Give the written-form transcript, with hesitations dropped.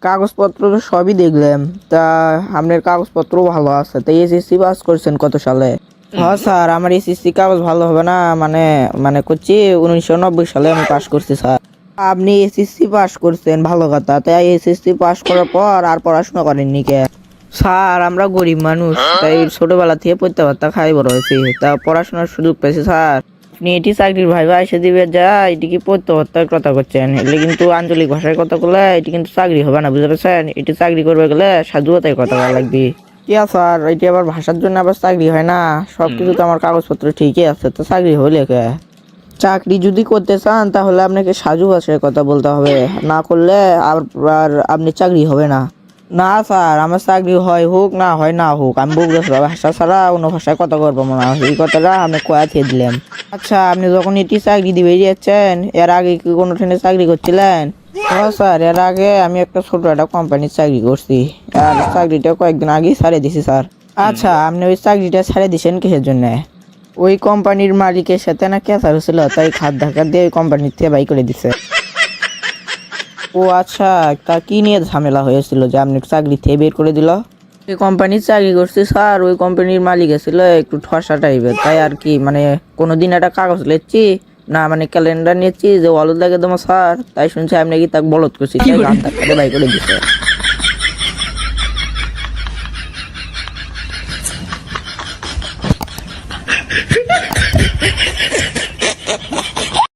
কাগজপত্র তো সবই দেখলাম। তা আপনার কাগজপত্র ভালো আছে। তা এসএসসি পাস করছেন কত সালে? হ্যাঁ স্যার, আমার এসএসসি কাগজ ভালো হবে না, মানে মানে করছি 1990 সালে আমি পাস করছি স্যার। আপনি এসএসসি পাস করছেন ভালো কথা, তাই এসএসসি পাস করার পর আর পড়াশোনা করেননি কে? স্যার আমরা গরিব মানুষ, তাই ছোটবেলা থেকে পড়তে পারতা খাই বড় হয়েছি, তা পড়াশোনার সুযোগ পেয়েছি স্যার। আপনি এটি চাকরির ভাইবা এসে দিবে যা, এটি কি পড়তে হত্যার কথা করছেন? এগুলো কিন্তু আঞ্চলিক ভাষায় কথা বলে এটি কিন্তু চাকরি হবে না, বুঝতে পারছেন? এটি চাকরি করবে গেলে সাধুতায় কথা বলা লাগবে। কি স্যার, এটি আবার ভাষার জন্য আবার চাকরি হয় না? সবকিছু তো আমার কাগজপত্র ঠিকই আছে, তো চাকরি হলে কে? চাকরি যদি করতে চান তাহলে আপনাকে সাজু ভাষায় কথা বলতে হবে, না করলে আর আপনি চাকরি হবে না। না স্যার, আমার চাকরি হয় হোক না হয় না হোক, আমি বগুড়া ভাষা ছাড়া অন্য ভাষায় কথা বলবো না, এই কথাটা আমি কয়া থেকে দিলাম। আচ্ছা, আপনি যখন এটি চাকরি দিবে যাচ্ছেন, এর আগে কি কোনো ট্রেনে চাকরি করছিলেন? হ্যাঁ স্যার, এর আগে আমি একটা ছোট একটা কোম্পানির চাকরি করছি, আর চাকরিটা কয়েকদিন আগেই ছাড়ে দিছি স্যার। আচ্ছা, আপনি ওই চাকরিটা ছাড়ে দিছেন কিসের জন্য? ওই কোম্পানির মালিকের সাথে না ক্যাসার হয়েছিল, তাই খাত ধাক্কা দিয়ে ওই কোম্পানির থেকে বাই করে দিছে। ও আচ্ছা, তা কি নিয়ে ঝামেলা হয়েছিল যে আপনি চাকরি থেকে বের করে দিল? ওই কোম্পানির চাকরি করছি স্যার, ওই কোম্পানির মালিক ছিল একটু ঠসা টাইপের, তাই আর কি, মানে কোনোদিন একটা কাগজ লেখছি না, মানে ক্যালেন্ডার নিয়েছি যে অলদ লাগে তোমার স্যার, তাই শুনছি আপনি কি তাকে বলদ করছি, তাই খাত ধাক্কা দিয়ে বাই করে দিছে।